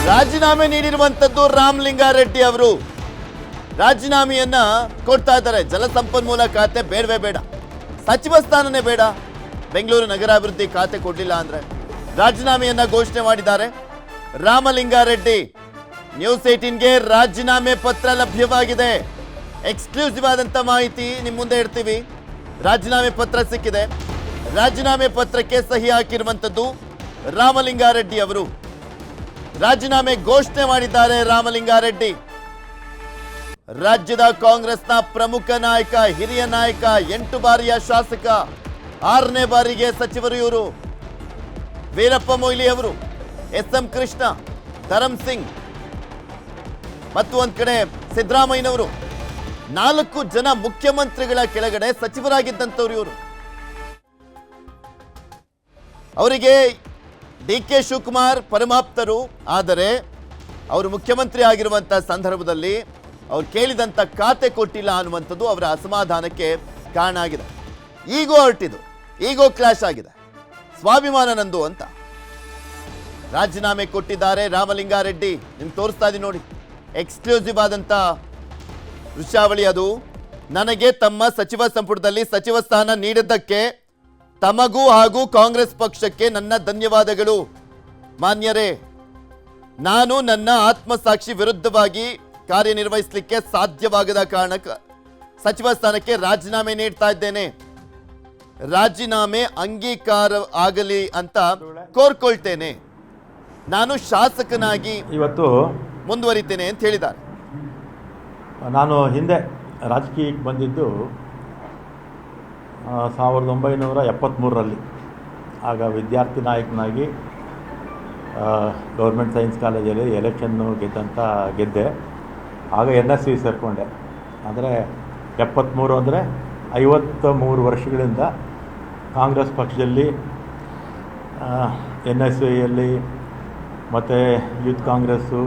ರಾಜೀನಾಮೆ ನೀಡಿರುವಂತದ್ದು ರಾಮಲಿಂಗಾರೆಡ್ಡಿ ಅವರು ರಾಜೀನಾಮೆಯನ್ನ ಕೊಡ್ತಾ ಇದ್ದಾರೆ. ಜಲಸಂಪನ್ಮೂಲ ಖಾತೆ ಬೇಡವೇ ಬೇಡ, ಸಚಿವ ಸ್ಥಾನನೇ ಬೇಡ, ಬೆಂಗಳೂರು ನಗರಾಭಿವೃದ್ಧಿ ಖಾತೆ ಕೊಡಲಿಲ್ಲ ಅಂದ್ರೆ ರಾಜೀನಾಮೆಯನ್ನ ಘೋಷಣೆ ಮಾಡಿದ್ದಾರೆ ರಾಮಲಿಂಗಾರೆಡ್ಡಿ. ನ್ಯೂಸ್ 18ಗೆ ರಾಜೀನಾಮೆ ಪತ್ರ ಲಭ್ಯವಾಗಿದೆ. ಎಕ್ಸ್ಕ್ಲೂಸಿವ್ ಆದಂತ ಮಾಹಿತಿ ನಿಮ್ಮ ಮುಂದೆ ಇಡ್ತೀವಿ. ರಾಜೀನಾಮೆ ಪತ್ರ ಸಿಕ್ಕಿದೆ. ರಾಜೀನಾಮೆ ಪತ್ರಕ್ಕೆ ಸಹಿ ಹಾಕಿರುವಂತದ್ದು ರಾಮಲಿಂಗಾರೆಡ್ಡಿ ಅವರು. ರಾಜೀನಾಮೆ ಘೋಷಣೆ ಮಾಡಿದ್ದಾರೆ ರಾಮಲಿಂಗಾರೆಡ್ಡಿ. ರಾಜ್ಯದ ಕಾಂಗ್ರೆಸ್ನ ಪ್ರಮುಖ ನಾಯಕ, ಹಿರಿಯ ನಾಯಕ, 8 ಬಾರಿಯ ಶಾಸಕ, 6ನೇ ಬಾರಿಗೆ ಸಚಿವರು ಇವರು. ವೀರಪ್ಪ ಮೊಯ್ಲಿ ಅವರು, SM ಕೃಷ್ಣ, ಧರಮ್ ಸಿಂಗ್ ಮತ್ತು ಒಂದ್ ಕಡೆ ಸಿದ್ದರಾಮಯ್ಯನವರು, 4 ಜನ ಮುಖ್ಯಮಂತ್ರಿಗಳ ಕೆಳಗಡೆ ಸಚಿವರಾಗಿದ್ದಂಥವ್ರು ಇವರು. ಅವರಿಗೆ DK ಶಿವಕುಮಾರ್ ಪರಮಾಪ್ತರು. ಆದರೆ ಅವರು ಮುಖ್ಯಮಂತ್ರಿ ಆಗಿರುವಂತಹ ಸಂದರ್ಭದಲ್ಲಿ ಅವ್ರು ಕೇಳಿದಂಥ ಖಾತೆ ಕೊಟ್ಟಿಲ್ಲ ಅನ್ನುವಂಥದ್ದು ಅವರ ಅಸಮಾಧಾನಕ್ಕೆ ಕಾರಣ ಆಗಿದೆ. ಈಗೋ ಹೊರಟಿದ್ದು, ಈಗೋ ಕ್ಲಾಶ್ ಆಗಿದೆ. ಸ್ವಾಭಿಮಾನ ನಂದು ಅಂತ ರಾಜೀನಾಮೆ ಕೊಟ್ಟಿದ್ದಾರೆ ರಾಮಲಿಂಗಾರೆಡ್ಡಿ. ನಿಮ್ಗೆ ತೋರಿಸ್ತಾ ಇದೀನಿ ನೋಡಿ, ಎಕ್ಸ್ಕ್ಲೂಸಿವ್ ಆದಂಥ ದೃಶ್ಯಾವಳಿ ಅದು. ನನಗೆ ತಮ್ಮ ಸಚಿವ ಸಂಪುಟದಲ್ಲಿ ಸಚಿವ ಸ್ಥಾನ ನೀಡಿದ್ದಕ್ಕೆ ತಮಗೂ ಹಾಗೂ ಕಾಂಗ್ರೆಸ್ ಪಕ್ಷಕ್ಕೆ ನನ್ನ ಧನ್ಯವಾದಗಳು ಮಾನ್ಯರೇ. ನಾನು ನನ್ನ ಆತ್ಮಸಾಕ್ಷಿ ವಿರುದ್ಧವಾಗಿ ಕಾರ್ಯನಿರ್ವಹಿಸಲಿಕ್ಕೆ ಸಾಧ್ಯವಾಗದ ಕಾರಣಕ್ಕೆ ಸಚಿವ ಸ್ಥಾನಕ್ಕೆ ರಾಜೀನಾಮೆ ನೀಡ್ತಾ ಇದ್ದೇನೆ. ರಾಜೀನಾಮೆ ಅಂಗೀಕಾರ ಆಗಲಿ ಅಂತ ಕೋರ್ಕೊಳ್ತೇನೆ. ನಾನು ಶಾಸಕನಾಗಿ ಇವತ್ತು ಮುಂದುವರಿತೇನೆ ಅಂತ ಹೇಳಿದ್ದಾರೆ. ನಾನು ಹಿಂದೆ ರಾಜಕೀಯಕ್ಕೆ ಬಂದಿದ್ದು 1973ರಲ್ಲಿ. ಆಗ ವಿದ್ಯಾರ್ಥಿ ನಾಯಕನಾಗಿ ಗೌರ್ಮೆಂಟ್ ಸೈನ್ಸ್ ಕಾಲೇಜಲ್ಲಿ ಎಲೆಕ್ಷನ್ನು ಗೆದ್ದೆ. ಆಗ NSV ಸೇರಿಕೊಂಡೆ. ಅಂದರೆ 73 ಅಂದರೆ 53 ವರ್ಷಗಳಿಂದ ಕಾಂಗ್ರೆಸ್ ಪಕ್ಷದಲ್ಲಿ NSVಯಲ್ಲಿ ಮತ್ತು ಯೂತ್ ಕಾಂಗ್ರೆಸ್ಸು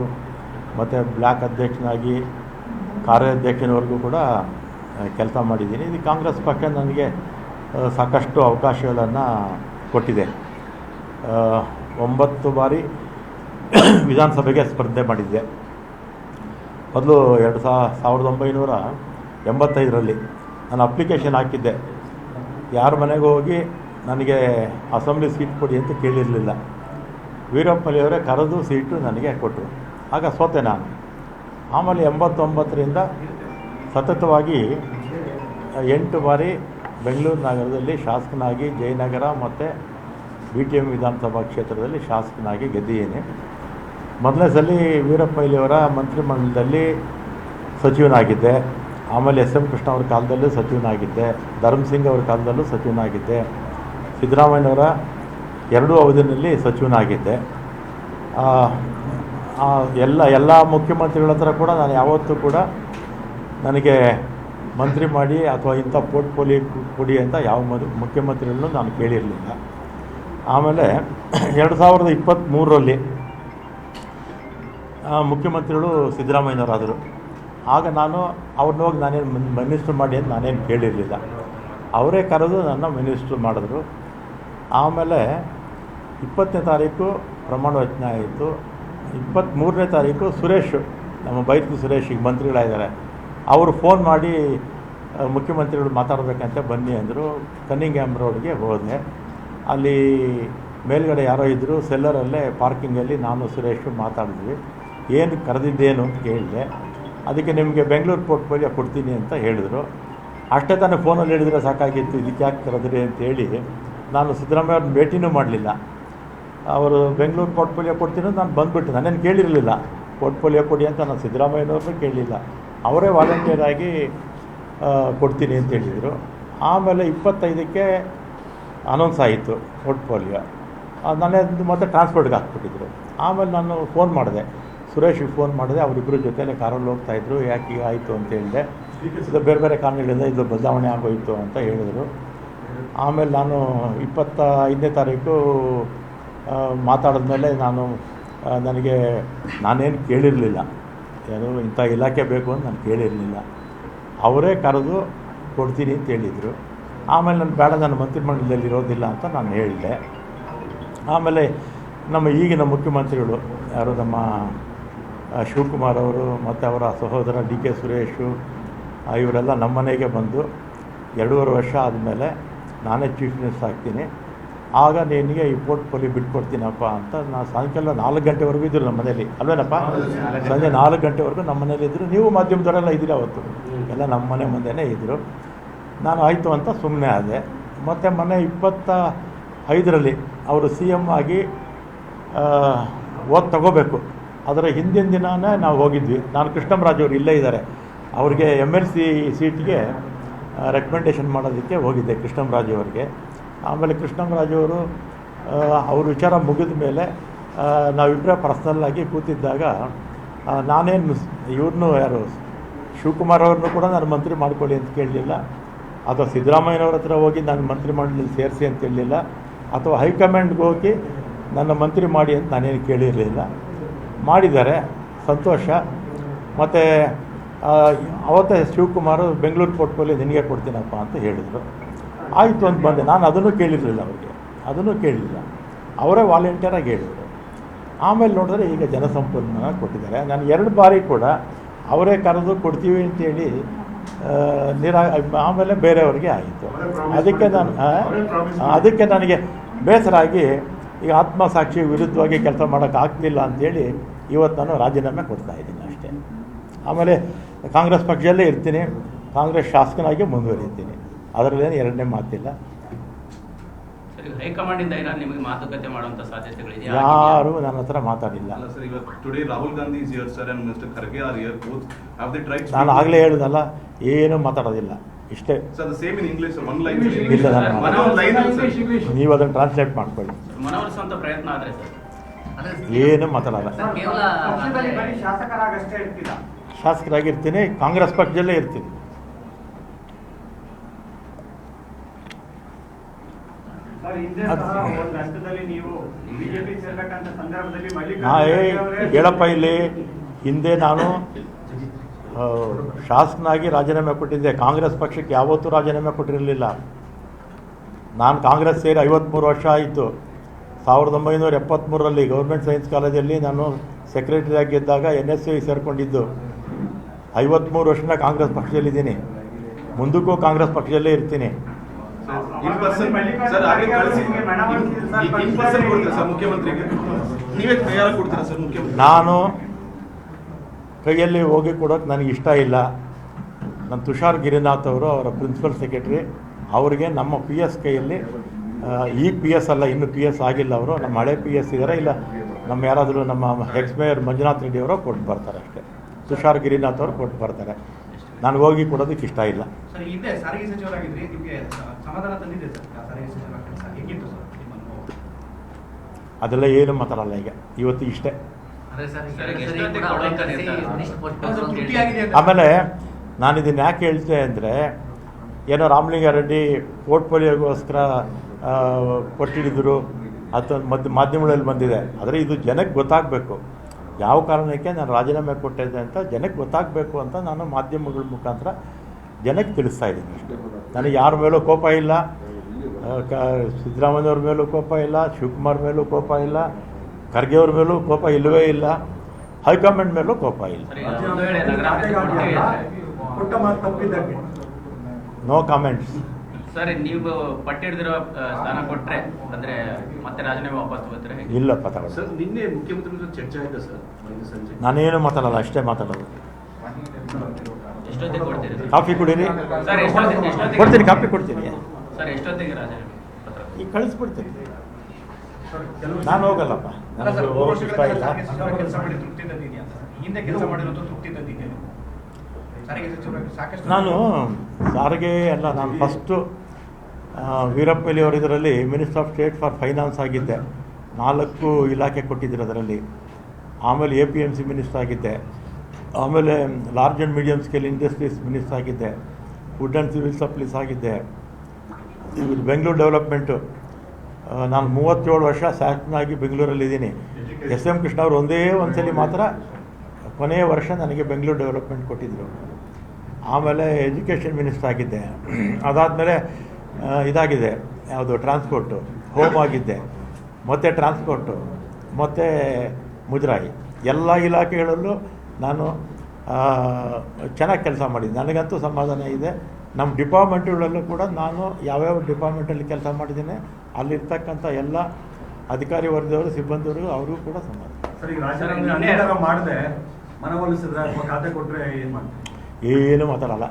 ಮತ್ತು ಬ್ಲ್ಯಾಕ್ ಅಧ್ಯಕ್ಷನಾಗಿ ಕಾರ್ಯಾಧ್ಯಕ್ಷನವರೆಗೂ ಕೂಡ ಕೆಲಸ ಮಾಡಿದ್ದೀನಿ. ಇದು ಕಾಂಗ್ರೆಸ್ ಪಕ್ಷ ನನಗೆ ಸಾಕಷ್ಟು ಅವಕಾಶಗಳನ್ನು ಕೊಟ್ಟಿದೆ. 9 ಬಾರಿ ವಿಧಾನಸಭೆಗೆ ಸ್ಪರ್ಧೆ ಮಾಡಿದ್ದೆ. ಮೊದಲು 1985ರಲ್ಲಿ ನಾನು ಅಪ್ಲಿಕೇಶನ್ ಹಾಕಿದ್ದೆ. ಯಾರ ಮನೆಗೂ ಹೋಗಿ ನನಗೆ ಅಸೆಂಬ್ಲಿ ಸೀಟ್ ಕೊಡಿ ಅಂತ ಕೇಳಿರಲಿಲ್ಲ. ವೀರಪ್ಪಲಿಯವರೇ ಕರೆದು ಸೀಟು ನನಗೆ ಕೊಟ್ಟರು. ಆಗ ಸೋತೆ ನಾನು. ಆಮೇಲೆ 89ರಿಂದ ಸತತವಾಗಿ 8 ಬಾರಿ ಬೆಂಗಳೂರು ನಗರದಲ್ಲಿ ಶಾಸಕನಾಗಿ, ಜಯನಗರ ಮತ್ತು BTM ವಿಧಾನಸಭಾ ಕ್ಷೇತ್ರದಲ್ಲಿ ಶಾಸಕನಾಗಿ ಗೆದ್ದಿದ್ದೀನಿ. ಮೊದಲನೇ ಸಲ ವೀರಪ್ಪಯ್ಯವರ ಮಂತ್ರಿಮಂಡಲದಲ್ಲಿ ಸಚಿವನಾಗಿದ್ದೆ. ಆಮೇಲೆ SM ಕೃಷ್ಣ ಅವ್ರ ಕಾಲದಲ್ಲೂ ಸಚಿವನಾಗಿದ್ದೆ. ಧರ್ಮ್ ಸಿಂಗ್ ಅವ್ರ ಕಾಲದಲ್ಲೂ ಸಚಿವನಾಗಿದ್ದೆ. ಸಿದ್ದರಾಮಯ್ಯನವರ 2 ಅವಧಿಯಲ್ಲಿ ಸಚಿವನಾಗಿದ್ದೆ. ಎಲ್ಲ ಮುಖ್ಯಮಂತ್ರಿಗಳ ಹತ್ರ ಕೂಡ ನಾನು ಯಾವತ್ತೂ ಕೂಡ ನನಗೆ ಮಂತ್ರಿ ಮಾಡಿ ಅಥವಾ ಇಂಥ ಪೋರ್ಟ್ಫೋಲಿಯೋ ಕೊಡಿ ಅಂತ ಯಾವ ಮುಖ್ಯಮಂತ್ರಿಗಳನ್ನು ನಾನು ಕೇಳಿರಲಿಲ್ಲ. ಆಮೇಲೆ 2023ರಲ್ಲಿ ಮುಖ್ಯಮಂತ್ರಿಗಳು ಸಿದ್ದರಾಮಯ್ಯನವರಾದರು. ಆಗ ನಾನು ಅವ್ರನ್ನ ಹೋಗಿ ನಾನೇನು ಮಿನಿಸ್ಟ್ರು ಮಾಡಿ ಅಂತ ನಾನೇನು ಕೇಳಿರಲಿಲ್ಲ. ಅವರೇ ಕರೆದು ನನ್ನ ಮಿನಿಸ್ಟ್ರು ಮಾಡಿದ್ರು. ಆಮೇಲೆ 20ನೇ ತಾರೀಕು ಪ್ರಮಾಣ ವಚನ ಆಯಿತು. 23ನೇ ತಾರೀಕು ಸುರೇಶ್, ನಮ್ಮ ಬೈರ್ಕು ಸುರೇಶ್ ಈಗ ಮಂತ್ರಿಗಳಾಗಿದ್ದಾರೆ, ಅವರು ಫೋನ್ ಮಾಡಿ ಮುಖ್ಯಮಂತ್ರಿಗಳು ಮಾತಾಡಬೇಕಂತ ಬನ್ನಿ ಅಂದರು. ಕನ್ನಿಂಗ್ಹ್ಯಾಮ್ ರೋಡ್ಗೆ ಹೋದೆ. ಅಲ್ಲಿ ಮೇಲ್ಗಡೆ ಯಾರೋ ಇದ್ದರು, ಸೆಲ್ಲರಲ್ಲೇ ಪಾರ್ಕಿಂಗಲ್ಲಿ ನಾನು ಸುರೇಶು ಮಾತಾಡಿದ್ವಿ. ಏನು ಕರೆದಿದ್ದೇನು ಅಂತ ಕೇಳಿದೆ. ಅದಕ್ಕೆ ನಿಮಗೆ ಬೆಂಗಳೂರು ಪೋರ್ಟ್ಫೋಲಿಯೋ ಕೊಡ್ತೀನಿ ಅಂತ ಹೇಳಿದರು. ಅಷ್ಟೇ ತಾನೇ ಫೋನಲ್ಲಿ ಹೇಳಿದರೆ ಸಾಕಾಗಿತ್ತು, ಇದಕ್ಕೆ ಯಾಕೆ ಕರೆದ್ರಿ ಅಂತೇಳಿ ನಾನು ಸಿದ್ದರಾಮಯ್ಯ ಅವ್ರನ್ನ ಭೇಟಿನೂ ಮಾಡಲಿಲ್ಲ. ಅವರು ಬೆಂಗಳೂರು ಪೋರ್ಟ್ಫೋಲಿಯೋ ಕೊಡ್ತೀನಿ ನಾನು ಬಂದುಬಿಟ್ಟು, ನಾನೇನು ಕೇಳಿರಲಿಲ್ಲ ಪೋರ್ಟ್ಫೋಲಿಯೋ ಕೊಡಿ ಅಂತ. ನಾನು ಸಿದ್ದರಾಮಯ್ಯನವ್ರನ್ನೂ ಕೇಳಲಿಲ್ಲ, ಅವರೇ ವಾಲಂಟಿಯರ್ ಆಗಿ ಕೊಡ್ತೀನಿ ಅಂತ ಹೇಳಿದರು. ಆಮೇಲೆ 25ಕ್ಕೆ ಅನೌನ್ಸ್ ಆಯಿತು ಪೋರ್ಟ್ಫೋಲಿಯೋ. ನಾನೇ ಮತ್ತೆ ಟ್ರಾನ್ಸ್ಪೋರ್ಟ್ಗೆ ಹಾಕ್ಬಿಟ್ಟಿದ್ರು. ಆಮೇಲೆ ನಾನು ಫೋನ್ ಮಾಡಿದೆ, ಸುರೇಶಿಗೆ ಫೋನ್ ಮಾಡಿದೆ. ಅವರಿಬ್ಬರ ಜೊತೆಲೇ ಕಾರಲ್ಲಿ ಹೋಗ್ತಾಯಿದ್ರು. ಯಾಕೆ ಈಗ ಆಯಿತು ಅಂತ ಹೇಳಿದೆ. ಇದು ಬೇರೆ ಬೇರೆ ಕಾರಣಗಳಿಂದ ಇದು ಬದಲಾವಣೆ ಆಗೋಯಿತು ಅಂತ ಹೇಳಿದರು. ಆಮೇಲೆ ನಾನು 25ನೇ ತಾರೀಕು ಮಾತಾಡಿದ್ಮೇಲೆ ನಾನೇನು ಕೇಳಿರಲಿಲ್ಲ, ಏನು ಇಂಥ ಇಲಾಖೆ ಬೇಕು ಅಂತ ನಾನು ಕೇಳಿರಲಿಲ್ಲ. ಅವರೇ ಕರೆದು ಕೊಡ್ತೀನಿ ಅಂತ ಹೇಳಿದರು. ಆಮೇಲೆ ನಾನು ಬೇಡ, ನನ್ನ ಮಂತ್ರಿಮಂಡಲದಲ್ಲಿ ಇರೋದಿಲ್ಲ ಅಂತ ನಾನು ಹೇಳಿದೆ. ಆಮೇಲೆ ನಮ್ಮ ಈಗಿನ ಮುಖ್ಯಮಂತ್ರಿಗಳು ಯಾರು ನಮ್ಮ ಶಿವಕುಮಾರ್ ಅವರು ಮತ್ತು ಅವರ ಸಹೋದರ ಡಿ ಕೆ ಸುರೇಶು ಇವರೆಲ್ಲ ನಮ್ಮ ಮನೆಗೆ ಬಂದು 2.5 ವರ್ಷ ಆದಮೇಲೆ ನಾನೇ ಚೀಫ್ ಮಿನಿಸ್ಟರ್ ಆಗ್ತೀನಿ, ಆಗ ನಿನಗೆ ಈ ಪೋರ್ಟ್ಫೋಲಿಯೋ ಬಿಟ್ಕೊಡ್ತೀನಪ್ಪ ಅಂತ ನಾನು ಸಾಯಂಕಾಲ 4 ಗಂಟೆವರೆಗೂ ಇದ್ದರು ನಮ್ಮ ಮನೇಲಿ, ಅಲ್ವೇನಪ್ಪ? ಸಂಜೆ 4 ಗಂಟೆವರೆಗೂ ನಮ್ಮ ಮನೇಲಿ ಇದ್ದರು. ನೀವು ಮಾಧ್ಯಮದವರೆಲ್ಲ ಇದ್ದೀರಿ ಅವತ್ತು, ಎಲ್ಲ ನಮ್ಮ ಮನೆ ಮುಂದೆನೇ ಇದ್ದರು. ನಾನು ಆಯಿತು ಅಂತ ಸುಮ್ಮನೆ ಆದೆ. ಮತ್ತು ಮೊನ್ನೆ 25ರಲ್ಲಿ ಅವರು ಸಿ ಎಮ್ ಆಗಿ ಓದ್ ತಗೋಬೇಕು, ಅದರ ಹಿಂದಿನ ದಿನವೇ ನಾವು ಹೋಗಿದ್ವಿ. ನಾನು ಕೃಷ್ಣರಾಜ್ ಅವರು ಇಲ್ಲೇ ಇದ್ದಾರೆ, ಅವ್ರಿಗೆ MLC ಸೀಟ್ಗೆ ರೆಕಮೆಂಡೇಷನ್ ಮಾಡೋದಕ್ಕೆ ಹೋಗಿದ್ದೆ ಕೃಷ್ಣರಾಜ್ ಅವರಿಗೆ. ಆಮೇಲೆ ಕೃಷ್ಣರಾಜ್ ಅವರು ಅವ್ರ ವಿಚಾರ ಮುಗಿದ ಮೇಲೆ ನಾವಿಬ್ಬರೇ ಪರ್ಸ್ನಲ್ಲಾಗಿ ಕೂತಿದ್ದಾಗ ನಾನೇನು ಇವ್ರನ್ನೂ ಯಾರು ಶಿವಕುಮಾರ್ ಅವ್ರನ್ನೂ ಕೂಡ ನಾನು ಮಂತ್ರಿ ಮಾಡ್ಕೊಳ್ಳಿ ಅಂತ ಕೇಳಲಿಲ್ಲ, ಅಥವಾ ಸಿದ್ದರಾಮಯ್ಯನವ್ರ ಹತ್ರ ಹೋಗಿ ನಾನು ಮಂತ್ರಿ ಮಾಡಲಿ ಸೇರಿಸಿ ಅಂತ ಹೇಳಲಿಲ್ಲ, ಅಥವಾ ಹೈಕಮಾಂಡ್ಗೆ ಹೋಗಿ ನನ್ನ ಮಂತ್ರಿ ಮಾಡಿ ಅಂತ ನಾನೇನು ಕೇಳಿರಲಿಲ್ಲ. ಮಾಡಿದ್ದಾರೆ, ಸಂತೋಷ. ಮತ್ತು ಅವತ್ತೇ ಶಿವಕುಮಾರ್ ಬೆಂಗಳೂರು ಪೋರ್ಟ್ಫೋಲಿಯೋ ನಿನಗೆ ಕೊಡ್ತೀನಪ್ಪ ಅಂತ ಹೇಳಿದರು. ಆಯಿತು ಅಂತ ಬಂದೆ. ನಾನು ಅದನ್ನು ಕೇಳಿರಲಿಲ್ಲ, ಅವ್ರಿಗೆ ಅದನ್ನು ಕೇಳಲಿಲ್ಲ, ಅವರೇ ವಾಲಂಟಿಯರಾಗಿ ಹೇಳಿದರು. ಆಮೇಲೆ ನೋಡಿದ್ರೆ ಈಗ ಜನಸಂಪನ್ಮೂಲ ಕೊಟ್ಟಿದ್ದಾರೆ. ನಾನು 2 ಬಾರಿ ಕೂಡ ಅವರೇ ಕರೆದು ಕೊಡ್ತೀವಿ ಅಂತೇಳಿ ಆಮೇಲೆ ಬೇರೆಯವ್ರಿಗೆ ಆಯಿತು. ಅದಕ್ಕೆ ನನಗೆ ಬೇಸರ ಆಗಿ ಈಗ ಆತ್ಮಸಾಕ್ಷಿ ವಿರುದ್ಧವಾಗಿ ಕೆಲಸ ಮಾಡೋಕ್ಕಾಗ್ತಿಲ್ಲ ಅಂಥೇಳಿ ಇವತ್ತು ನಾನು ರಾಜೀನಾಮೆ ಕೊಡ್ತಾಯಿದ್ದೀನಿ ಅಷ್ಟೇ. ಆಮೇಲೆ ಕಾಂಗ್ರೆಸ್ ಪಕ್ಷದಲ್ಲೇ ಇರ್ತೀನಿ, ಕಾಂಗ್ರೆಸ್ ಶಾಸಕನಾಗಿ ಮುಂದುವರಿತೀನಿ, ಅದರಲ್ಲೇನು ಎರಡನೇ ಮಾತಿಲ್ಲ. ಹೈಕಮಾಂಡಿಂದ ನಿಮಗೆ ಮಾತುಕತೆ ಮಾಡುವಂತ ಸಾಧ್ಯತೆಗಳಿದೆ? ಯಾರು ನನ್ನ ಹತ್ರ ಮಾತಾಡಿಲ್ಲ. ನಾನು ಆಗಲೇ ಹೇಳಿದಲ್ಲ, ಏನು ಮಾತಾಡೋದಿಲ್ಲ, ಇಷ್ಟೇ. ಇಲ್ಲ, ನೀವು ಅದನ್ನು ಟ್ರಾನ್ಸ್ಲೇಟ್ ಮಾಡ್ಕೊಳ್ಳಿ. ಮನವೊಲಿಸುವಂತ ಪ್ರಯತ್ನ ಆದರೆ ಏನು ಮಾತಾಡಲ್ಲ. ಶಾಸಕರಾಗಿರ್ತೀನಿ, ಕಾಂಗ್ರೆಸ್ ಪಕ್ಷದಲ್ಲೇ ಇರ್ತೀನಿ. ಹೇಳಪ್ಪ, ಇಲ್ಲಿ ಹಿಂದೆ ನಾನು ಶಾಸಕನಾಗಿ ರಾಜೀನಾಮೆ ಕೊಟ್ಟಿದ್ದೆ, ಕಾಂಗ್ರೆಸ್ ಪಕ್ಷಕ್ಕೆ ಯಾವತ್ತೂ ರಾಜೀನಾಮೆ ಕೊಟ್ಟಿರಲಿಲ್ಲ. ನಾನು ಕಾಂಗ್ರೆಸ್ ಸೇರಿ 53 ವರ್ಷ ಆಯಿತು. 1973ರಲ್ಲಿ ಗೌರ್ಮೆಂಟ್ ಸೈನ್ಸ್ ಕಾಲೇಜಲ್ಲಿ ನಾನು ಸೆಕ್ರೆಟರಿ ಆಗಿದ್ದಾಗ NSU ಸೇರಿಕೊಂಡಿದ್ದು. 53 ವರ್ಷನ ಕಾಂಗ್ರೆಸ್ ಪಕ್ಷದಲ್ಲಿದ್ದೀನಿ, ಮುಂದಕ್ಕೂ ಕಾಂಗ್ರೆಸ್ ಪಕ್ಷದಲ್ಲೇ ಇರ್ತೀನಿ. ನಾನು ಕೈಯಲ್ಲಿ ಹೋಗಿ ಕೊಡೋಕ್ಕೆ ನನಗೆ ಇಷ್ಟ ಇಲ್ಲ. ನನ್ನ ತುಷಾರ್ ಗಿರಿನಾಥ್ ಅವರು, ಅವರ ಪ್ರಿನ್ಸಿಪಲ್ ಸೆಕ್ರೆಟರಿ, ಅವರಿಗೆ ನಮ್ಮ PS ಕೈಯಲ್ಲಿ, ಈಗ PS ಅಲ್ಲ, ಇನ್ನು PS ಆಗಿಲ್ಲ, ಅವರು ನಮ್ಮ ಹಳೆ PS ಇದ್ದಾರೆ, ಇಲ್ಲ ನಮ್ಮ ಯಾರಾದರೂ ನಮ್ಮ ಮೇಯರ್ ಮಂಜುನಾಥ್ ರೆಡ್ಡಿ ಅವರು ಕೊಟ್ಟು ಬರ್ತಾರೆ ಅಷ್ಟೇ. ತುಷಾರ್ ಗಿರಿನಾಥ್ ಅವರು ಕೊಟ್ಟು ಬರ್ತಾರೆ, ನಾನು ಹೋಗಿ ಕೊಡೋದಕ್ಕೆ ಇಷ್ಟ ಇಲ್ಲ. ಅದೆಲ್ಲ ಏನು ಮಾತಾಡಲ್ಲ ಈಗ, ಇವತ್ತು ಇಷ್ಟೇ. ಆಮೇಲೆ ನಾನು ಇದನ್ನು ಯಾಕೆ ಹೇಳ್ತೆ ಅಂದರೆ, ಏನೋ ರಾಮಲಿಂಗಾರೆಡ್ಡಿ ಪೋರ್ಟ್ಫೋಲಿಯೋಗೋಸ್ಕರ ಕೊಟ್ಟಿಡಿದ್ರು ಅಥವಾ ಮಾಧ್ಯಮಗಳಲ್ಲಿ ಬಂದಿದೆ, ಆದರೆ ಇದು ಜನಕ್ಕೆ ಗೊತ್ತಾಗಬೇಕು ಯಾವ ಕಾರಣಕ್ಕೆ ನಾನು ರಾಜೀನಾಮೆ ಕೊಟ್ಟಿದ್ದೆ ಅಂತ ಜನಕ್ಕೆ ಗೊತ್ತಾಗಬೇಕು ಅಂತ ನಾನು ಮಾಧ್ಯಮಗಳ ಮುಖಾಂತರ ಜನಕ್ಕೆ ತಿಳಿಸ್ತಾ ಇದ್ದೀನಿ ಅಷ್ಟೇ. ನನಗೆ ಯಾರ ಮೇಲೂ ಕೋಪ ಇಲ್ಲ, ಸಿದ್ದರಾಮಯ್ಯವ್ರ ಮೇಲೂ ಕೋಪ ಇಲ್ಲ, ಶಿವಕುಮಾರ್ ಮೇಲೂ ಕೋಪ ಇಲ್ಲ, ಖರ್ಗೆ ಅವ್ರ ಮೇಲೂ ಕೋಪ ಇಲ್ಲವೇ ಇಲ್ಲ, ಹೈಕಮಾಂಡ್ ಮೇಲೂ ಕೋಪ ಇಲ್ಲ. No comments. ಸರ್, ನೀವು ಪಟ್ಟಿ ಹಿಡಿದಿರೋ ಸ್ಥಾನ ಕೊಟ್ಟರೆ ಅಂದರೆ ಮತ್ತೆ ರಾಜೀನಾಮೆ ವಾಪಸ್ ತಗೋತಾರೆ? ಇಲ್ಲಪ್ಪ, ತಗೊಳ್ಳಿ. ಸರ್, ನಿನ್ನೆ ಮುಖ್ಯಮಂತ್ರಿಗಳ ಚರ್ಚೆ ಆಯಿತು ಸರ್, ಸಂಜೆ. ನಾನೇನು ಮಾತಾಡಲ್ಲ, ಅಷ್ಟೇ ಮಾತಾಡೋದು. ಎಷ್ಟೊತ್ತಿಗೆ ಕೊಡ್ತೀರಿ? ಕಾಫಿ ಕುಡೀರಿ. ಸರ್, ಎಷ್ಟೊತ್ತಿಗೆ ಕೊಡ್ತೀನಿ, ಕಾಫಿ ಕೊಡ್ತೀನಿ. ಸರ್, ಎಷ್ಟೊತ್ತಿಗೆ ರಾಜೀನಾಮೆ ಈಗ ಕಳಿಸ್ಬಿಡ್ತೀನಿ. ನಾನು ಹೋಗಲ್ಲಪ್ಪ, ನನಗೆ ಹೋಗೋಕೆ ಇಷ್ಟ ಇಲ್ಲ. ನಾನು ಸಾರಿಗೆ ಅಲ್ಲ, ನಾನು ಫಸ್ಟು ವೀರಪ್ಪಲ್ಲಿ ಅವರ ಇದರಲ್ಲಿ minister of state for finance ಆಗಿದ್ದೆ, 4 ಇಲಾಖೆ ಕೊಟ್ಟಿದ್ದರು ಅದರಲ್ಲಿ. ಆಮೇಲೆ APMC ಮಿನಿಸ್ಟರ್ ಆಗಿದ್ದೆ, ಆಮೇಲೆ large and medium scale industries minister ಆಗಿದ್ದೆ, ಫುಡ್ ಆ್ಯಂಡ್ ಸಿವಿಲ್ ಸಪ್ಲೈಸ್ ಆಗಿದ್ದೆ, ಬೆಂಗಳೂರು ಡೆವಲಪ್ಮೆಂಟು. ನಾನು 37 ವರ್ಷ ಶಾಸಕನಾಗಿ ಬೆಂಗಳೂರಲ್ಲಿದ್ದೀನಿ. SM ಕೃಷ್ಣ ಅವರು ಒಂದೇ ಒಂದ್ಸಲಿ ಮಾತ್ರ ಕೊನೆಯ ವರ್ಷ ನನಗೆ ಬೆಂಗಳೂರು ಡೆವಲಪ್ಮೆಂಟ್ ಕೊಟ್ಟಿದ್ದರು. ಆಮೇಲೆ ಎಜುಕೇಷನ್ ಮಿನಿಸ್ಟರ್ ಆಗಿದ್ದೆ, ಅದಾದಮೇಲೆ ಇದಾಗಿದೆ ಯಾವುದು ಟ್ರಾನ್ಸ್ಪೋರ್ಟು, ಹೋಮ್ ಆಗಿದ್ದೆ, ಮತ್ತು ಟ್ರಾನ್ಸ್ಪೋರ್ಟು, ಮತ್ತು ಮುಜರಾಯಿ ಎಲ್ಲ ಇಲಾಖೆಗಳಲ್ಲೂ ನಾನು ಚೆನ್ನಾಗಿ ಕೆಲಸ ಮಾಡಿದ್ದೀನಿ. ನನಗಂತೂ ಸಮಾಧಾನ ಇದೆ. ನಮ್ಮ ಡಿಪಾರ್ಟ್ಮೆಂಟ್ಗಳಲ್ಲೂ ಕೂಡ ನಾನು ಯಾವ್ಯಾವ ಡಿಪಾರ್ಟ್ಮೆಂಟಲ್ಲಿ ಕೆಲಸ ಮಾಡಿದ್ದೀನಿ ಅಲ್ಲಿರ್ತಕ್ಕಂಥ ಎಲ್ಲ ಅಧಿಕಾರಿ ವರ್ಗದವರು ಸಿಬ್ಬಂದಿಯವರು ಅವ್ರಿಗೂ ಕೂಡ ಸಮಾಧಾನ. ಸರ್, ಈಗ ರಾಜೀನಾಮೆ ಮಾಡದೆ ಮನವೊಲಿಸಿದ್ರೆ ಅಥವಾ ಖಾತೆ ಕೊಟ್ಟರೆ ಏನು ಮಾಡ್ತೀವಿ? ಏನು ಮಾತಾಡಲ್ಲ.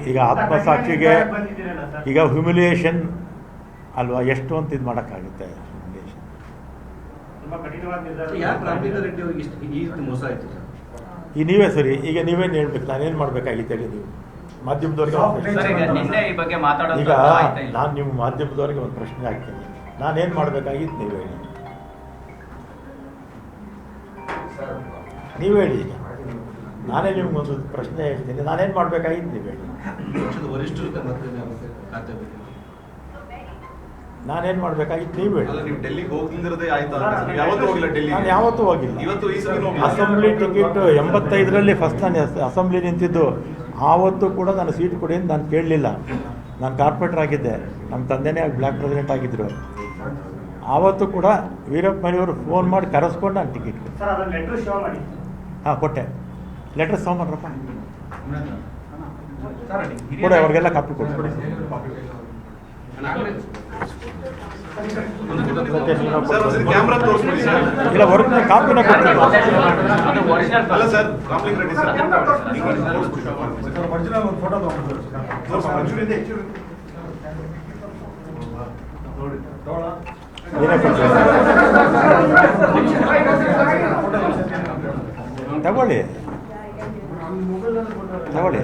ಈಗ ಆತ್ಮಸಾಕ್ಷಿಗೆ ಈಗ ಹ್ಯುಮಿಲಿಯೇಷನ್ ಅಲ್ವಾ, ಎಷ್ಟು ಅಂತ ಇದು ಮಾಡೋಕ್ಕಾಗುತ್ತೆ? ಹ್ಯುಮಿಲಿಯೇಷನ್ ಯಾಕೆ ರಾಮಲಿಂಗ ರೆಡ್ಡಿ ಅವರಿಗೆ ಈ ರೀತಿ ಮೋಸ ಆಯ್ತು ಸರ್? ಈ ನೀವೇ ಸರಿ, ಈಗ ನೀವೇನು ಹೇಳ್ಬೇಕು, ನಾನೇನು ಮಾಡಬೇಕಾಗಿತ್ತು ಹೇಳಿ? ನೀವು ಮಾಧ್ಯಮದವ್ರಿಗೆ ಸರ್, ಈಗ ನಿನ್ನೆ ಈ ಬಗ್ಗೆ ಮಾತಾಡೋದು ಈಗ ಆಯ್ತಾ ಇಲ್ಲ? ನಾನು ನಿಮ್ಮ ಮಾಧ್ಯಮದವ್ರಿಗೆ ಒಂದು ಪ್ರಶ್ನೆ ಹಾಕ್ತೀನಿ, ನಾನೇನು ಮಾಡಬೇಕಾಗಿತ್ತು ನೀವು ಹೇಳಿ. ನೀವು ಹೇಳಿ. ಈಗ ನಾನೇ ನಿಮ್ಗೊಂದು ಪ್ರಶ್ನೆ ಹೇಳ್ತೀನಿ, ನಾನೇನು ಮಾಡಬೇಕಾಗಿತ್ತು ನೀವು ಹೇಳಿ. ಪಕ್ಷದ ವರಿಷ್ಠರು ಮತ್ತೆ ಖಾತೆ ಬಗ್ಗೆ ನಾನೇನು ಮಾಡಬೇಕಾಗಿತ್ತು ನೀವು ಹೇಳಿ. ಅಲ್ಲ, ನೀವು ಡೆಲ್ಲಿಗೆ ಹೋಗ್ಲಿರದೇ ಆಯ್ತಾ? ಯಾವತ್ತೂ ಹೋಗಿಲ್ಲ ಡೆಲ್ಲಿ? ನಾನು ಯಾವತ್ತೂ ಹೋಗಿಲ್ಲ. ಇವತ್ತು ಈ ಸಲ ಅಸೆಂಬ್ಲಿ ಟಿಕೆಟ್ 85ರಲ್ಲಿ ಫಸ್ಟ್ ನಾನು ಅಸೆಂಬ್ಲಿ ನಿಂತಿದ್ದು. ಆವತ್ತು ಕೂಡ ನಾನು ಸೀಟ್ ಕೊಡಿ ಅಂತ ನಾನು ಕೇಳಲಿಲ್ಲ. ನಾನು ಕಾರ್ಪೊರೇಟರ್ ಆಗಿದ್ದೆ, ನಮ್ಮ ತಂದೆನೇ ಬ್ಲಾಕ್ ಪ್ರೆಸಿಡೆಂಟ್ ಆಗಿದ್ದರು. ಆವತ್ತು ಕೂಡ ವೀರಪ್ಪ ಮೊಯ್ಲಿಯವರು ಫೋನ್ ಮಾಡಿ ಕರೆಸ್ಕೊಂಡು ನಾನು ಟಿಕೆಟ್ ಕೊಟ್ಟೆ. ಹಾಂ, ಕೊಟ್ಟೆ. ಲೆಟರ್ ತೊಗೊಂಬನ್ರಪ್ಪ, ಕೊಡಿ, ಅವ್ರಿಗೆಲ್ಲ ಕಾಪಿ ಕೊಟ್ಟು. ಕ್ಯಾಮ್ರಾ ತೋರಿಸ್ಬಿಡಿ ಸರ್. ಇಲ್ಲ, ವರ್ಕ್ ಕಾಪಿನ ಕೊಡ್ತೀನಿ. ಅದು original ಅಲ್ಲ sir, Ramalinga Reddy sir original ಒಂದು ಫೋಟೋ ತಗೊಂಡ್ಬಿಟ್ಟು ಏನೇ ಕೊಡ್ತೀನಿ ತಗೊಳ್ಳಿ, ತಗೊಳ್ಳಿ.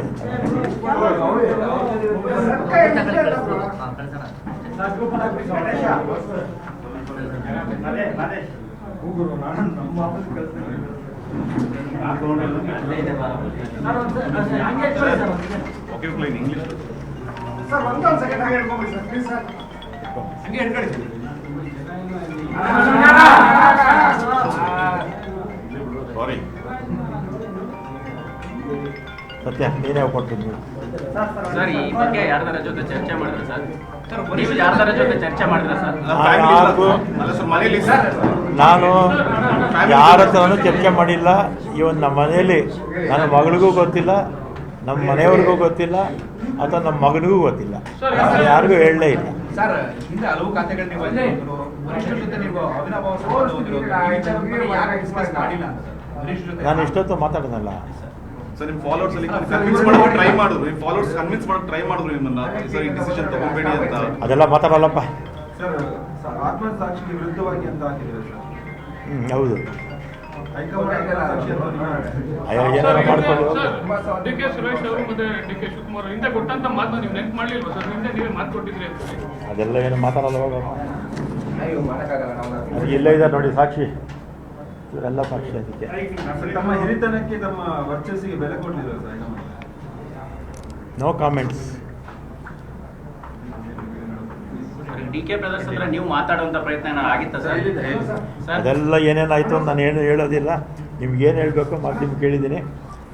ಓಕೆ ಇಂಗ್ಲಿಷ್ ಸರ್, ಒಂದು ಸೆಕೆಂಡ್ ಹಾಗೆ ಹೇಳ್ಕೊಂಬಿಡಿ ಸರ್, ಪ್ಲೀಸ್ ಸರ್. ಹಂಗೆ ಹೇಳ್ಕೊಳ್ಳಿ. ಸಾರಿ ಸತ್ಯ, ನೀನೇ ಕೊಡ್ತೀನಿ. ಸರ್, ಈ ಬಗ್ಗೆ ಯಾರ್ದಾರ ಜೊತೆ ಚರ್ಚೆ ಮಾಡಿದ್ರೆ ಸರ್? ನೀವು ಯಾರ್ದಾರ ಜೊತೆ ಚರ್ಚೆ ಮಾಡಿದ್ರೆ ಸರ್? ಅಲ್ಲ ಸರ್, ಮನೇಲಿ ಸರ್ ನಾನು ಯಾರ ಹತ್ರನೂ ಚರ್ಚೆ ಮಾಡಿಲ್ಲ. ಇವನ್ ನಮ್ಮ ಮನೆಯಲ್ಲಿ ನನ್ನ ಮಗಳಿಗೂ ಗೊತ್ತಿಲ್ಲ, ನಮ್ಮ ಮನೆಯವ್ರಿಗೂ ಗೊತ್ತಿಲ್ಲ, ಅಥವಾ ನಮ್ಮ ಮಗನಿಗೂ ಗೊತ್ತಿಲ್ಲ. ನಾನು ಯಾರಿಗೂ ಹೇಳಲೇ ಇಲ್ಲ. ಸರ್, ಹಿಂದೆ ಹಲವು ಖಾತೆಗಳು ನೀವು ವರಿಷ್ಠರ ಜೊತೆ ನೀವು ಅವಿನಾಭಾವ ಸಂಬಂಧ ಹೊಂದಿರೋದು. ಯಾರು ಡಿಸ್ಕಸ್ ಮಾಡಿಲ್ಲ ಅಂತ ಸರ್ ವರಿಷ್ಠರ ಜೊತೆ? ನಾನು ಇಷ್ಟೊತ್ತು ಮಾತಾಡೋದಲ್ಲ. ಸರ್, ನಿಮ್ಮ ಫಾಲೋವರ್ಸ್ ಅಲ್ಲಿ ಕನ್ವಿನ್ಸ್ ಮಾಡೋಕೆ ಟ್ರೈ ಮಾಡಿದ್ರು, ನಿಮ್ಮ ಫಾಲೋವರ್ಸ್ ಕನ್ವಿನ್ಸ್ ಮಾಡೋಕೆ ಟ್ರೈ ಮಾಡಿದ್ರು ನಿಮ್ಮನ್ನ ಸರ್ ಈ ಡಿಸಿಷನ್ ತಗೋಬೇಡಿ ಅಂತ. ಅದೆಲ್ಲ ಮಾತಾಡಲ್ಲಪ್ಪ. ಸರ್, ಆತ್ಮಸಾಕ್ಷಿಗೆ ವಿರುದ್ಧವಾಗಿ ಅಂತ ಹಾಕಿದ್ದೀರಾ ಸರ್? ಹೌದು. ಹೈಕಮಾಂಡ್ ಸಾಕ್ಷಿ ಅಂತ ನೀವು ಅಯ್ಯೋ, ಏನಾರು ಮಾಡ್ಕೊಳ್ಳಿ. ಡಿ ಕೆ ಸುರೇಶ್ ಅವರು ಮತ್ತೆ ಡಿ ಕೆ ಶಿವಕುಮಾರ್ ಹಿಂದೆ ಕೊಟ್ಟಂತ ಮಾತನ್ನ ನೀವು ನೆನ್ಪು ಮಾಡ್ಲಿಲ್ವಾ ಸರ್? ಹಿಂದೆ ನೀವೇ ಮಾತು ಕೊಟ್ಟಿದ್ರಿ ಅಂತ. ಅದೆಲ್ಲ ಏನು ಮಾತಾಡಲ್ಲ. ಹೋಗಪ್ಪ, ಅಯ್ಯೋ, ಮಾಡಕ್ಕಾಗಲ್ಲ ನಾವು. ಅದು ಇಲ್ಲೇ ಇದೆ ನೋಡಿ ಸಾಕ್ಷಿ, ಇವರೆಲ್ಲ ಸಾಕ್ಷಿ. ಅದಕ್ಕೆ ತಮ್ಮ ಹಿರಿತನಕ್ಕೆ, ತಮ್ಮ ವರ್ಚಸ್ಸಿಗೆ ಬೆಲೆ ಕೊಟ್ಟಿದ್ದಾರೆ sir high command. No comments. D K brothers ಅಂದ್ರೆ ನೀವು ಮಾತಾಡುವಂತ ಪ್ರಯತ್ನ ಏನಾದ್ರು ಆಗಿತ್ತಾ ಸರ್? ಸರ್, ಅದೆಲ್ಲ ಏನೇನಾಯಿತು ಅಂತ ನಾನು ಏನು ಹೇಳೋದಿಲ್ಲ. ನಿಮ್ಗೇನು ಹೇಳಬೇಕು ಮಾಧ್ಯಮ ಕೇಳಿದ್ದೀನಿ.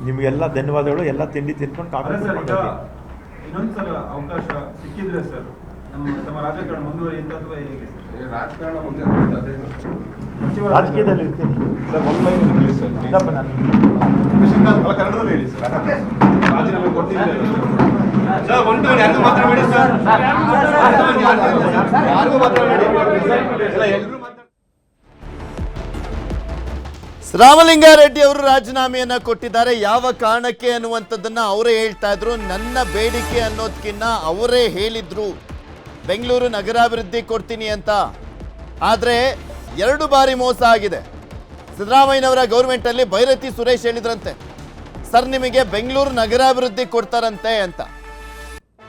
ನಿಮಗೆಲ್ಲ ಧನ್ಯವಾದಗಳು. ಎಲ್ಲ ತಿಂಡಿ ತಿನ್ಕೊಂಡು ಕಾಫಿ ಅದೇ ಸರ್, ಈಗ ಕುಡ್ಕೊಂಡು ಇನ್ನೊಂದ್ಸಲ ಅವಕಾಶ ಸಿಕ್ಕಿದ್ರೆ ಸರ್ ತಮ್ಮ ರಾಜಕಾರಣ ಮುಂದುವರಿಯುತ್ತೆ ಅಥವಾ ಹೇಗೆ? ರಾಜಕಾರಣ ಮುಂದೆ ರಾಜಕೀಯದಲ್ಲಿ ಇರ್ತೀನಿ. ಸರ್, ಒಂದು ಲೈನ್ ಇಂಗ್ಲಿಷ್ ಸರ್. ಇದಪ್ಪ ನಾನು ಅಲ್ಲ, ಕನ್ನಡದಲ್ಲಿ ಹೇಳಿ ಸರ್. ರಾಜೀನಾಮೆ ಕೊಟ್ಟಿಲ್ಲ ಸರ್. ಒಂದು ಯಾರಿಗೂ ಮಾತಾಡಬೇಡಿ ಸರ್, ಯಾರಿಗೂ ಮಾತಾಡಬೇಡಿ. ಎಲ್ಲ ಎಲ್ಲರೂ ರಾಮಲಿಂಗಾರೆಡ್ಡಿ ಅವರು ರಾಜೀನಾಮೆಯನ್ನ ಕೊಟ್ಟಿದ್ದಾರೆ. ಯಾವ ಕಾರಣಕ್ಕೆ ಅನ್ನುವಂಥದ್ದನ್ನ ಅವರೇ ಹೇಳ್ತಾ ಇದ್ರು. ನನ್ನ ಬೇಡಿಕೆ ಅನ್ನೋದಕ್ಕಿಂತ ಅವರೇ ಹೇಳಿದ್ರು ಬೆಂಗಳೂರು ನಗರಾಭಿವೃದ್ಧಿ ಕೊಡ್ತೀನಿ ಅಂತ. ಆದರೆ 2 ಬಾರಿ ಮೋಸ ಆಗಿದೆ. ಸಿದ್ದರಾಮಯ್ಯನವರ ಗೌರ್ಮೆಂಟಲ್ಲಿ ಭೈರತಿ ಸುರೇಶ್ ಹೇಳಿದ್ರಂತೆ, ಸರ್ ನಿಮಗೆ ಬೆಂಗಳೂರು ನಗರಾಭಿವೃದ್ಧಿ ಕೊಡ್ತಾರಂತೆ ಅಂತ.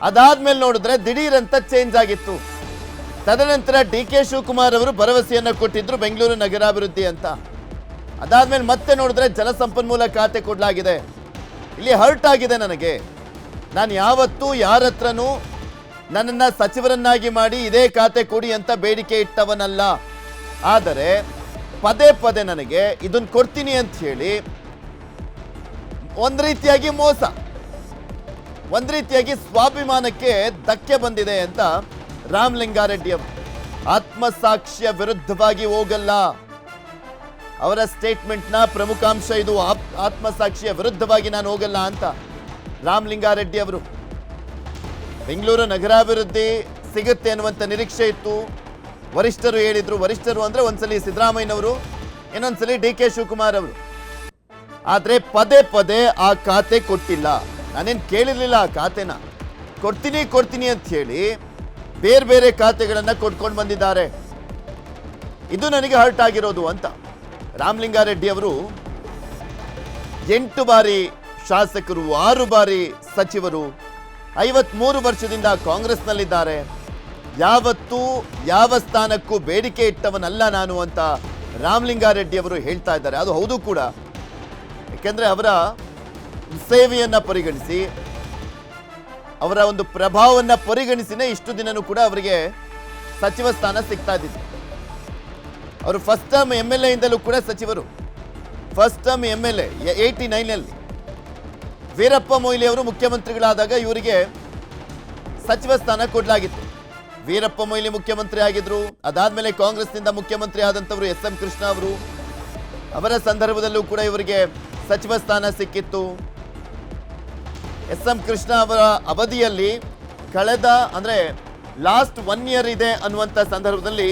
ಅದಾದ್ಮೇಲೆ ನೋಡಿದ್ರೆ ದಿಢೀರಂತ ಚೇಂಜ್ ಆಗಿತ್ತು. ತದನಂತರ ಡಿ ಕೆ ಶಿವಕುಮಾರ್ ಅವರು ಭರವಸೆಯನ್ನ ಕೊಟ್ಟಿದ್ರು ಬೆಂಗಳೂರು ನಗರಾಭಿವೃದ್ಧಿ ಅಂತ. ಅದಾದ್ಮೇಲೆ ಮತ್ತೆ ನೋಡಿದ್ರೆ ಜಲಸಂಪನ್ಮೂಲ ಖಾತೆ ಕೊಡಲಾಗಿದೆ. ಇಲ್ಲಿ ಹರ್ಟ್ ಆಗಿದೆ ನನಗೆ. ನಾನು ಯಾವತ್ತೂ ಯಾರ ಹತ್ರನೂ ನನ್ನನ್ನು ಸಚಿವರನ್ನಾಗಿ ಮಾಡಿ ಇದೇ ಖಾತೆ ಕೊಡಿ ಅಂತ ಬೇಡಿಕೆ ಇಟ್ಟವನಲ್ಲ. ಆದರೆ ಪದೇ ಪದೇ ನನಗೆ ಇದನ್ನು ಕೊಡ್ತೀನಿ ಅಂತ ಹೇಳಿ ಒಂದು ರೀತಿಯಾಗಿ ಮೋಸ, ಒಂದು ರೀತಿಯಾಗಿ ಸ್ವಾಭಿಮಾನಕ್ಕೆ ಧಕ್ಕೆ ಬಂದಿದೆ ಅಂತ ರಾಮಲಿಂಗಾರೆಡ್ಡಿ ಅವರು ಆತ್ಮಸಾಕ್ಷಿಯ ವಿರುದ್ಧವಾಗಿ ಹೋಗಲ್ಲ. ಅವರ ಸ್ಟೇಟ್ಮೆಂಟ್ನ ಪ್ರಮುಖ ಅಂಶ ಇದು. ಆತ್ಮಸಾಕ್ಷಿಯ ವಿರುದ್ಧವಾಗಿ ನಾನು ಹೋಗಲ್ಲ ಅಂತ ರಾಮಲಿಂಗಾರೆಡ್ಡಿ ಅವರು. ಬೆಂಗಳೂರು ನಗರಾಭಿವೃದ್ಧಿ ಸಿಗುತ್ತೆ ಅನ್ನುವಂಥ ನಿರೀಕ್ಷೆ ಇತ್ತು. ವರಿಷ್ಠರು ಹೇಳಿದ್ರು. ವರಿಷ್ಠರು ಅಂದರೆ ಒಂದ್ಸಲಿ ಸಿದ್ದರಾಮಯ್ಯನವರು, ಇನ್ನೊಂದ್ಸಲಿ DK ಶಿವಕುಮಾರ್ ಅವರು. ಆದರೆ ಪದೇ ಪದೇ ಆ ಖಾತೆ ಕೊಟ್ಟಿಲ್ಲ. ನಾನೇನು ಕೇಳಿರಲಿಲ್ಲ ಆ ಖಾತೆನ. ಕೊಡ್ತೀನಿ ಅಂತ ಹೇಳಿ ಬೇರೆ ಬೇರೆ ಖಾತೆಗಳನ್ನು ಕೊಟ್ಕೊಂಡು ಬಂದಿದ್ದಾರೆ. ಇದು ನನಗೆ ಹರ್ಟ್ ಆಗಿರೋದು ಅಂತ ರಾಮಲಿಂಗಾರೆಡ್ಡಿ ಅವರು 8 ಬಾರಿ ಶಾಸಕರು, 6 ಬಾರಿ ಸಚಿವರು, 53 ವರ್ಷದಿಂದ ಕಾಂಗ್ರೆಸ್ನಲ್ಲಿದ್ದಾರೆ. ಯಾವತ್ತೂ ಯಾವ ಸ್ಥಾನಕ್ಕೂ ಬೇಡಿಕೆ ಇಟ್ಟವನಲ್ಲ ನಾನು ಅಂತ ರಾಮಲಿಂಗಾರೆಡ್ಡಿ ಅವರು ಹೇಳ್ತಾ ಇದ್ದಾರೆ. ಅದು ಹೌದು ಕೂಡ. ಯಾಕೆಂದರೆ ಅವರ ಸೇವೆಯನ್ನು ಪರಿಗಣಿಸಿ, ಅವರ ಒಂದು ಪ್ರಭಾವವನ್ನು ಪರಿಗಣಿಸಿನೇ ಇಷ್ಟು ದಿನನೂ ಕೂಡ ಅವರಿಗೆ ಸಚಿವ ಸ್ಥಾನ ಸಿಗ್ತಾ ಇದ್ದಿತ್ತು. ಅವರು ಫಸ್ಟ್ ಟರ್ಮ್ MLA ಇಂದಲೂ ಕೂಡ ಸಚಿವರು. ಫಸ್ಟ್ ಟರ್ಮ್ MLA 89ನಲ್ಲಿ ವೀರಪ್ಪ ಮೊಯ್ಲಿ ಅವರು ಮುಖ್ಯಮಂತ್ರಿಗಳಾದಾಗ ಇವರಿಗೆ ಸಚಿವ ಸ್ಥಾನ ಕೊಡಲಾಗಿತ್ತು. ವೀರಪ್ಪ ಮೊಯ್ಲಿ ಮುಖ್ಯಮಂತ್ರಿ ಆಗಿದ್ರು. ಅದಾದ್ಮೇಲೆ ಕಾಂಗ್ರೆಸ್ನಿಂದ ಮುಖ್ಯಮಂತ್ರಿ ಆದಂಥವರು SM ಕೃಷ್ಣ ಅವರು. ಅವರ ಸಂದರ್ಭದಲ್ಲೂ ಕೂಡ ಇವರಿಗೆ ಸಚಿವ ಸ್ಥಾನ ಸಿಕ್ಕಿತ್ತು. SM ಕೃಷ್ಣ ಅವರ ಅವಧಿಯಲ್ಲಿ ಕಳೆದ ಅಂದರೆ ಲಾಸ್ಟ್ 1 ಇಯರ್ ಇದೆ ಅನ್ನುವಂಥ ಸಂದರ್ಭದಲ್ಲಿ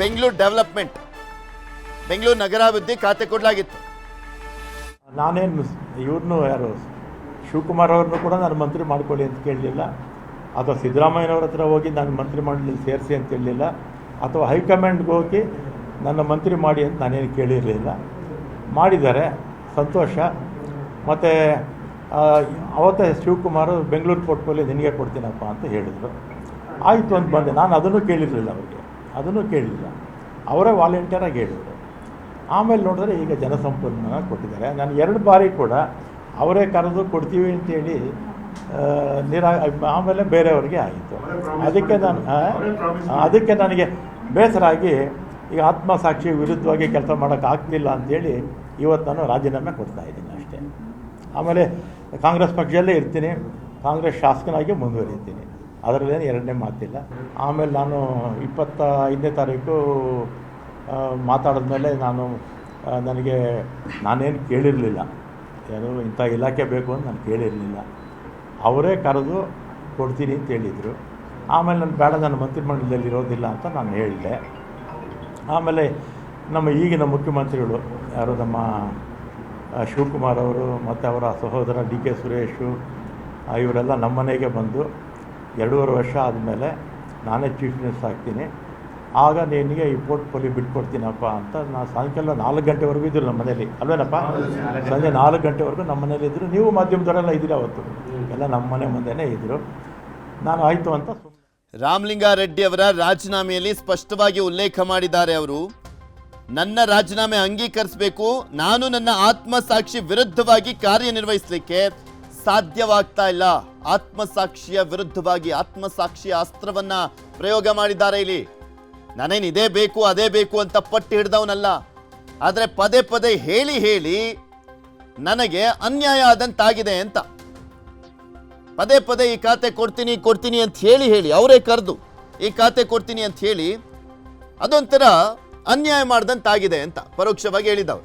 ಬೆಂಗಳೂರು ಡೆವಲಪ್ಮೆಂಟ್, ಬೆಂಗಳೂರು ನಗರಾಭಿವೃದ್ಧಿ ಖಾತೆ ಕೊಡಲಾಗಿತ್ತು. ನಾನೇನು ಇವ್ರನ್ನೂ ಯಾರು ಶಿವಕುಮಾರ್ ಅವ್ರನ್ನೂ ಕೂಡ ನಾನು ಮಂತ್ರಿ ಮಾಡ್ಕೊಳ್ಳಿ ಅಂತ ಕೇಳಲಿಲ್ಲ, ಅಥವಾ ಸಿದ್ದರಾಮಯ್ಯನವ್ರ ಹತ್ರ ಹೋಗಿ ನಾನು ಮಂತ್ರಿ ಮಾಡಲಿ ಸೇರಿಸಿ ಅಂತ ಹೇಳಲಿಲ್ಲ, ಅಥವಾ ಹೈಕಮಾಂಡ್ಗೆ ಹೋಗಿ ನನ್ನ ಮಂತ್ರಿ ಮಾಡಿ ಅಂತ ನಾನೇನು ಕೇಳಿರಲಿಲ್ಲ. ಮಾಡಿದ್ದಾರೆ, ಸಂತೋಷ. ಮತ್ತು ಅವತ್ತೇ ಶಿವಕುಮಾರ್ ಬೆಂಗಳೂರು ಪೋರ್ಟ್ಫೋಲಿಯೋ ನಿನಗೆ ಕೊಡ್ತೀನಪ್ಪ ಅಂತ ಹೇಳಿದರು. ಆಯಿತು ಅಂತ ಬಂದೆ. ನಾನು ಅದನ್ನು ಕೇಳಿರಲಿಲ್ಲ, ಅವರಿಗೆ ಅದನ್ನು ಕೇಳಲಿಲ್ಲ, ಅವರೇ ವಾಲಂಟಿಯರಾಗಿ ಹೇಳಿದರು. ಆಮೇಲೆ ನೋಡಿದ್ರೆ ಈಗ ಜನಸಂಪನ್ಮೂಲ ಕೊಟ್ಟಿದ್ದಾರೆ. ನಾನು 2 ಬಾರಿ ಕೂಡ ಅವರೇ ಕರೆದು ಕೊಡ್ತೀವಿ ಅಂತೇಳಿ ಆಮೇಲೆ ಬೇರೆಯವ್ರಿಗೆ ಆಯಿತು. ಅದಕ್ಕೆ ನನಗೆ ಬೇಸರ ಆಗಿ ಈಗ ಆತ್ಮಸಾಕ್ಷಿ ವಿರುದ್ಧವಾಗಿ ಕೆಲಸ ಮಾಡೋಕ್ಕಾಗ್ತಿಲ್ಲ ಅಂಥೇಳಿ ಇವತ್ತು ನಾನು ರಾಜೀನಾಮೆ ಕೊಡ್ತಾಯಿದ್ದೀನಿ ಅಷ್ಟೇ. ಆಮೇಲೆ ಕಾಂಗ್ರೆಸ್ ಪಕ್ಷದಲ್ಲೇ ಇರ್ತೀನಿ, ಕಾಂಗ್ರೆಸ್ ಶಾಸಕನಾಗಿ ಮುಂದುವರಿತೀನಿ, ಅದರಲ್ಲೇನು ಎರಡನೇ ಮಾತಿಲ್ಲ. ಆಮೇಲೆ ನಾನು 25ನೇ ತಾರೀಕು ಮಾತಾಡಿದ್ಮೇಲೆ ನಾನೇನು ಕೇಳಿರಲಿಲ್ಲ, ಏನು ಇಂಥ ಇಲಾಖೆ ಬೇಕು ಅಂತ ನಾನು ಕೇಳಿರಲಿಲ್ಲ. ಅವರೇ ಕರೆದು ಕೊಡ್ತೀನಿ ಅಂತ ಹೇಳಿದರು. ಆಮೇಲೆ ನಾನು ಬೇಡ, ನನ್ನ ಮಂತ್ರಿಮಂಡಲದಲ್ಲಿ ಇರೋದಿಲ್ಲ ಅಂತ ನಾನು ಹೇಳಿದೆ. ಆಮೇಲೆ ನಮ್ಮ ಈಗಿನ ಮುಖ್ಯಮಂತ್ರಿಗಳು ಯಾರು, ನಮ್ಮ ಶಿವಕುಮಾರ್ ಅವರು ಮತ್ತು ಅವರ ಸಹೋದರ DK ಸುರೇಶು, ಇವರೆಲ್ಲ ನಮ್ಮ ಮನೆಗೆ ಬಂದು 2.5 ವರ್ಷ ಆದಮೇಲೆ ನಾನೇ ಚೀಫ್ ಮಿನಿಸ್ಟರ್ ಆಗ್ತೀನಿ, ಆಗ ನಿನಗೆ ಈ ಪೋರ್ಟ್ಫೋಲಿಯೋ ಬಿಟ್ಕೊಡ್ತೀನಪ್ಪ ಅಂತ. ನಾನು ಸಾಯಂಕಾಲ 4 ಗಂಟೆವರೆಗೂ ಇದ್ದರು ನಮ್ಮ ಮನೇಲಿ, ಅಲ್ವೇನಪ್ಪ? ಸಂಜೆ 4 ಗಂಟೆವರೆಗೂ ನಮ್ಮ ಮನೇಲಿ ಇದ್ದರು. ನೀವು ಮಾಧ್ಯಮದವರೆಲ್ಲ ಇದ್ದೀರಿ, ಅವತ್ತು ಎಲ್ಲ ನಮ್ಮ ಮನೆ ಮುಂದೆನೇ ಇದ್ದರು. ನಾನು ಆಯಿತು ಅಂತ ರಾಮಲಿಂಗಾರೆಡ್ಡಿ ಅವರ ರಾಜೀನಾಮೆಯಲ್ಲಿ ಸ್ಪಷ್ಟವಾಗಿ ಉಲ್ಲೇಖ ಮಾಡಿದ್ದಾರೆ. ಅವರು ನನ್ನ ರಾಜೀನಾಮೆ ಅಂಗೀಕರಿಸಬೇಕು, ನಾನು ನನ್ನ ಆತ್ಮಸಾಕ್ಷಿ ವಿರುದ್ಧವಾಗಿ ಕಾರ್ಯನಿರ್ವಹಿಸಲಿಕ್ಕೆ ಸಾಧ್ಯವಾಗ್ತಾ ಇಲ್ಲ. ಆತ್ಮಸಾಕ್ಷಿಯ ವಿರುದ್ಧವಾಗಿ ಆತ್ಮಸಾಕ್ಷಿಯ ಅಸ್ತ್ರವನ್ನ ಪ್ರಯೋಗ ಮಾಡಿದ್ದಾರೆ ಇಲ್ಲಿ. ನಾನೇನು ಇದೇ ಬೇಕು ಅದೇ ಬೇಕು ಅಂತ ಪಟ್ಟು ಹಿಡ್ದವನಲ್ಲ, ಆದರೆ ಪದೇ ಪದೇ ಹೇಳಿ ನನಗೆ ಅನ್ಯಾಯ ಆದಂತಾಗಿದೆ ಅಂತ ಪದೇ ಪದೇ ಈ ಖಾತೆ ಕೊಡ್ತೀನಿ ಅಂತ ಹೇಳಿ ಅವರೇ ಕರೆದು ಈ ಖಾತೆ ಕೊಡ್ತೀನಿ ಅಂತ ಹೇಳಿ ಅದೊಂಥರ ಅನ್ಯಾಯ ಮಾಡ್ದಂತಾಗಿದೆ ಅಂತ ಪರೋಕ್ಷವಾಗಿ ಹೇಳಿದವರು.